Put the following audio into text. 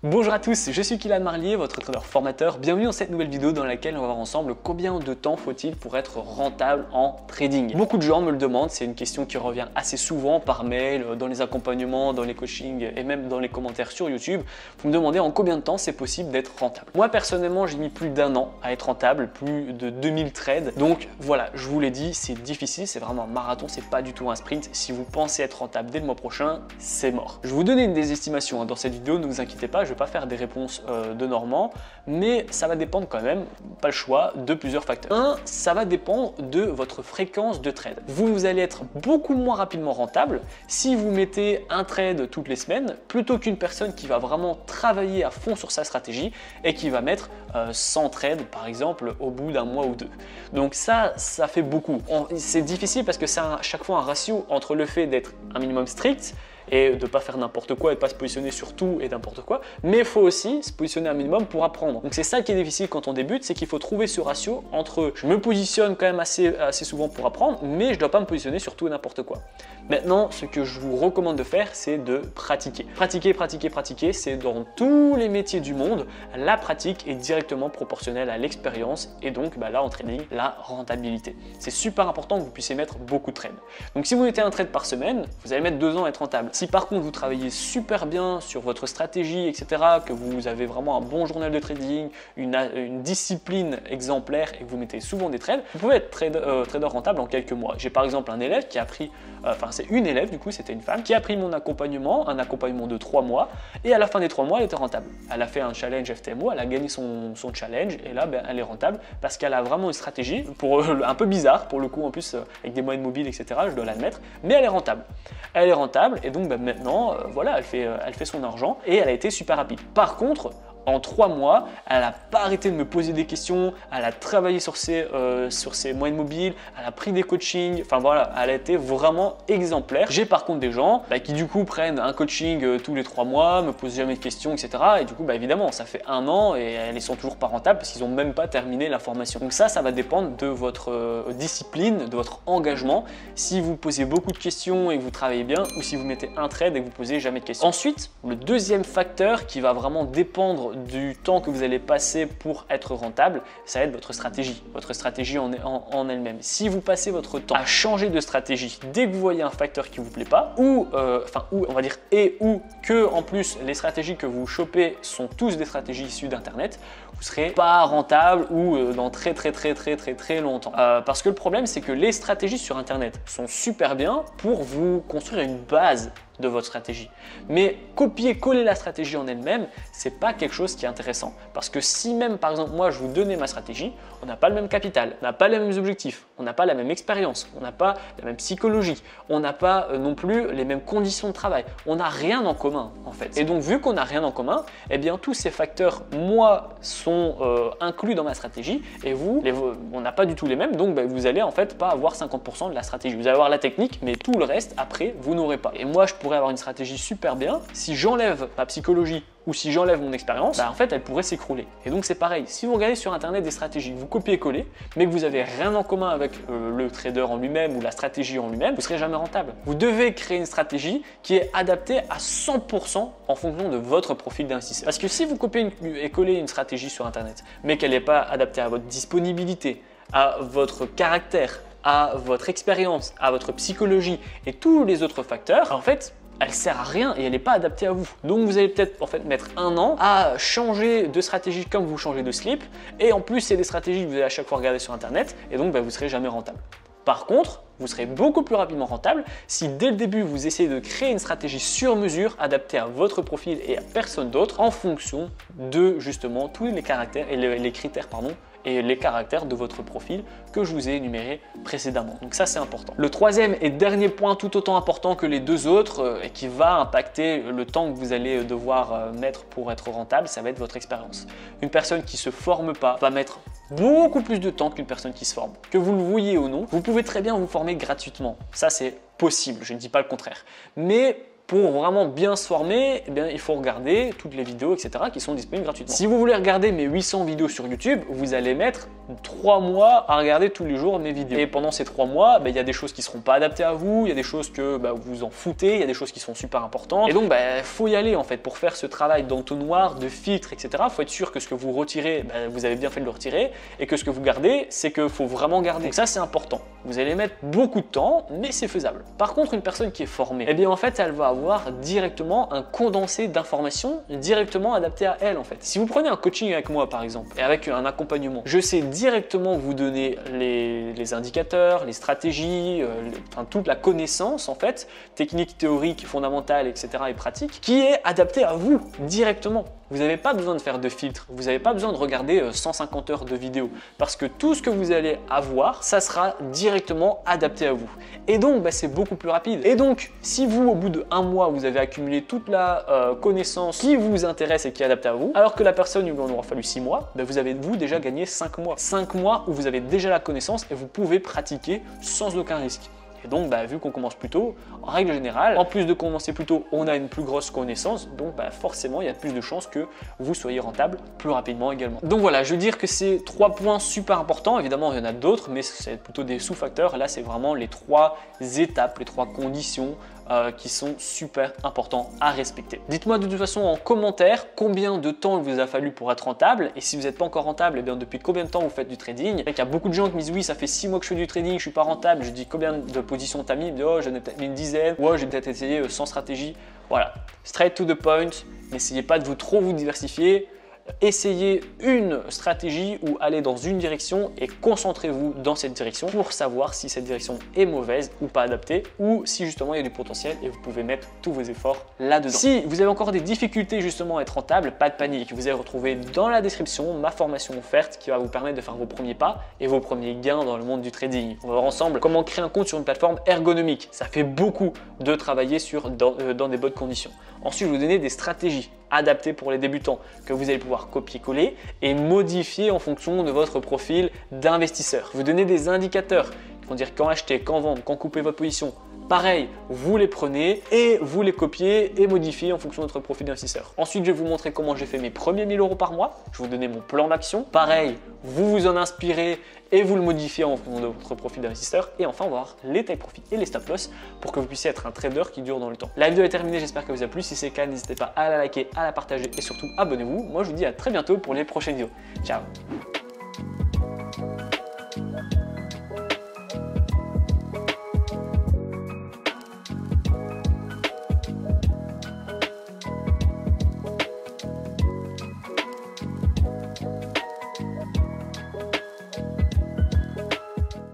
Bonjour à tous, je suis Kylian Marlier, votre trader formateur. Bienvenue dans cette nouvelle vidéo dans laquelle on va voir ensemble combien de temps faut-il pour être rentable en trading. Beaucoup de gens me le demandent, c'est une question qui revient assez souvent par mail, dans les accompagnements, dans les coachings et même dans les commentaires sur YouTube. Vous me demandez en combien de temps c'est possible d'être rentable. Moi personnellement, j'ai mis plus d'1 an à être rentable, plus de 2000 trades. Donc voilà, je vous l'ai dit, c'est difficile, c'est vraiment un marathon, c'est pas du tout un sprint. Si vous pensez être rentable dès le mois prochain, c'est mort. Je vais vous donner des estimations dans cette vidéo, ne vous inquiétez pas. Je ne vais pas faire des réponses de Normand, mais ça va dépendre quand même, pas le choix, de plusieurs facteurs. Un, ça va dépendre de votre fréquence de trade. Vous allez être beaucoup moins rapidement rentable si vous mettez un trade toutes les semaines plutôt qu'une personne qui va vraiment travailler à fond sur sa stratégie et qui va mettre 100 trades par exemple au bout d'un mois ou deux. Donc ça fait beaucoup. C'est difficile parce que c'est à chaque fois un ratio entre le fait d'être un minimum strict et de ne pas faire n'importe quoi et de ne pas se positionner sur tout et n'importe quoi, mais il faut aussi se positionner un minimum pour apprendre. Donc c'est ça qui est difficile quand on débute, c'est qu'il faut trouver ce ratio entre je me positionne quand même assez souvent pour apprendre, mais je ne dois pas me positionner sur tout et n'importe quoi. Maintenant, ce que je vous recommande de faire, c'est de pratiquer. Pratiquer, c'est dans tous les métiers du monde, la pratique est directement proportionnelle à l'expérience et donc là en trading, la rentabilité. C'est super important que vous puissiez mettre beaucoup de trades. Donc si vous mettez un trade par semaine, vous allez mettre 2 ans à être rentable. Si par contre vous travaillez super bien sur votre stratégie, etc., que vous avez vraiment un bon journal de trading, une discipline exemplaire et que vous mettez souvent des trades, vous pouvez être trader rentable en quelques mois. J'ai par exemple un élève qui a pris, c'est une élève du coup, c'était une femme, qui a pris mon accompagnement, un accompagnement de 3 mois et à la fin des 3 mois elle était rentable. Elle a fait un challenge FTMO, elle a gagné son challenge et là elle est rentable parce qu'elle a vraiment une stratégie, un peu bizarre pour le coup en plus avec des moyennes mobiles, etc., je dois l'admettre, mais elle est rentable. Elle est rentable et donc maintenant, voilà, elle fait son argent et elle a été super rapide. Par contre, en 3 mois, elle n'a pas arrêté de me poser des questions, elle a travaillé sur ses moyennes mobiles, elle a pris des coachings, enfin voilà, elle a été vraiment exemplaire. J'ai par contre des gens qui du coup prennent un coaching tous les 3 mois, me posent jamais de questions, etc. Et du coup, évidemment, ça fait 1 an et elles ne sont toujours pas rentables parce qu'ils n'ont même pas terminé la formation. Donc ça va dépendre de votre discipline, de votre engagement, si vous posez beaucoup de questions et que vous travaillez bien ou si vous mettez un trade et que vous posez jamais de questions. Ensuite, le deuxième facteur qui va vraiment dépendre du temps que vous allez passer pour être rentable, ça va être votre stratégie en elle-même. Si vous passez votre temps à changer de stratégie dès que vous voyez un facteur qui ne vous plaît pas, ou on va dire ou que en plus les stratégies que vous chopez sont tous des stratégies issues d'internet, vous ne serez pas rentable ou dans très longtemps. Parce que le problème c'est que les stratégies sur internet sont super bien pour vous construire une base de votre stratégie. Mais copier-coller la stratégie en elle-même, c'est pas quelque chose qui est intéressant. Parce que si même, par exemple, moi, je vous donnais ma stratégie, on n'a pas le même capital, on n'a pas les mêmes objectifs, on n'a pas la même expérience, on n'a pas la même psychologie, on n'a pas non plus les mêmes conditions de travail. On n'a rien en commun, en fait. Et donc, vu qu'on n'a rien en commun, eh bien, tous ces facteurs, moi, sont inclus dans ma stratégie et vous, on n'a pas du tout les mêmes. Donc, vous allez en fait pas avoir 50% de la stratégie. Vous allez avoir la technique, mais tout le reste, après, vous n'aurez pas. Et moi, je pourrais avoir une stratégie super bien. Si j'enlève ma psychologie ou si j'enlève mon expérience, en fait, elle pourrait s'écrouler. Et donc, c'est pareil. Si vous regardez sur Internet des stratégies, vous copiez-collez, mais que vous n'avez rien en commun avec le trader en lui-même ou la stratégie en lui-même, vous ne serez jamais rentable. Vous devez créer une stratégie qui est adaptée à 100% en fonction de votre profil d'investisseur. Parce que si vous copiez et collez une stratégie sur Internet, mais qu'elle n'est pas adaptée à votre disponibilité, à votre caractère, à votre expérience, à votre psychologie et tous les autres facteurs, en fait, elle sert à rien et elle n'est pas adaptée à vous. Donc vous allez peut-être en fait mettre 1 an à changer de stratégie comme vous changez de slip et en plus c'est des stratégies que vous allez à chaque fois regarder sur internet et donc vous ne serez jamais rentable. Par contre, vous serez beaucoup plus rapidement rentable si dès le début vous essayez de créer une stratégie sur mesure adaptée à votre profil et à personne d'autre en fonction de justement tous les caractères et les critères et les caractères de votre profil que je vous ai énumérés précédemment. Donc ça c'est important. Le troisième et dernier point tout autant important que les deux autres et qui va impacter le temps que vous allez devoir mettre pour être rentable, ça va être votre expérience. Une personne qui ne se forme pas va mettre beaucoup plus de temps qu'une personne qui se forme. Que vous le vouliez ou non, vous pouvez très bien vous former gratuitement. Ça c'est possible, je ne dis pas le contraire. Mais pour vraiment bien se former, eh bien, il faut regarder toutes les vidéos, etc. qui sont disponibles gratuitement. Si vous voulez regarder mes 800 vidéos sur YouTube, vous allez mettre 3 mois à regarder tous les jours mes vidéos. Et pendant ces 3 mois, il y a des choses qui ne seront pas adaptées à vous, il y a des choses que vous en foutez, il y a des choses qui sont super importantes. Et donc, il faut y aller en fait pour faire ce travail d'entonnoir, de filtre, etc. Il faut être sûr que ce que vous retirez, vous avez bien fait de le retirer et que ce que vous gardez, c'est qu'il faut vraiment garder. Donc ça, c'est important. Vous allez mettre beaucoup de temps, mais c'est faisable. Par contre, une personne qui est formée, eh bien en fait, elle va avoir directement un condensé d'informations directement adapté à elle en fait. Si vous prenez un coaching avec moi par exemple et avec un accompagnement, je sais directement vous donner les indicateurs, les stratégies, toute la connaissance en fait, technique, théorique, fondamentale, etc. et pratique, qui est adaptée à vous directement. Vous n'avez pas besoin de faire de filtre, vous n'avez pas besoin de regarder 150 heures de vidéo parce que tout ce que vous allez avoir, ça sera directement adapté à vous. Et donc, c'est beaucoup plus rapide. Et donc, si vous, au bout de 1 mois, vous avez accumulé toute la connaissance qui vous intéresse et qui est adaptée à vous, alors que la personne, il lui en aura fallu 6 mois, vous avez déjà gagné 5 mois. 5 mois où vous avez déjà la connaissance et vous pouvez pratiquer sans aucun risque. Et donc, vu qu'on commence plus tôt, en règle générale, en plus de commencer plus tôt, on a une plus grosse connaissance, donc forcément, il y a plus de chances que vous soyez rentable plus rapidement également. Donc voilà, je veux dire que c'est 3 points super importants. Évidemment, il y en a d'autres, mais c'est plutôt des sous-facteurs. Là, c'est vraiment les 3 étapes, les 3 conditions qui sont super importants à respecter. Dites-moi de toute façon en commentaire combien de temps il vous a fallu pour être rentable, et si vous n'êtes pas encore rentable, et bien depuis combien de temps vous faites du trading. Il y a beaucoup de gens qui me disent oui, ça fait 6 mois que je fais du trading, je suis pas rentable. Je dis combien de positions tu as mis, ils me disent oh, j'en ai peut-être mis une dizaine, ou j'ai peut-être essayé sans stratégie. Voilà, straight to the point, n'essayez pas de vous diversifier. Essayez une stratégie ou allez dans une direction et concentrez-vous dans cette direction pour savoir si cette direction est mauvaise ou pas adaptée, ou si justement il y a du potentiel et vous pouvez mettre tous vos efforts là-dedans. Si vous avez encore des difficultés justement à être rentable, pas de panique, vous allez retrouver dans la description ma formation offerte qui va vous permettre de faire vos premiers pas et vos premiers gains dans le monde du trading. On va voir ensemble comment créer un compte sur une plateforme ergonomique. Ça fait beaucoup de travailler dans des bonnes conditions. Ensuite, je vais vous donner des stratégies adaptées pour les débutants que vous allez pouvoir copier-coller et modifier en fonction de votre profil d'investisseur. Vous donner des indicateurs qui vont dire quand acheter, quand vendre, quand couper votre position. Pareil, vous les prenez et vous les copiez et modifiez en fonction de votre profil d'investisseur. Ensuite, je vais vous montrer comment j'ai fait mes premiers 1000 € par mois. Je vais vous donner mon plan d'action. Pareil, vous vous en inspirez et vous le modifiez en fonction de votre profil d'investisseur. Et enfin, on va voir les take profit et les stop loss pour que vous puissiez être un trader qui dure dans le temps. La vidéo est terminée, j'espère qu'elle vous a plu. Si c'est le cas, n'hésitez pas à la liker, à la partager et surtout abonnez-vous. Moi, je vous dis à très bientôt pour les prochaines vidéos. Ciao!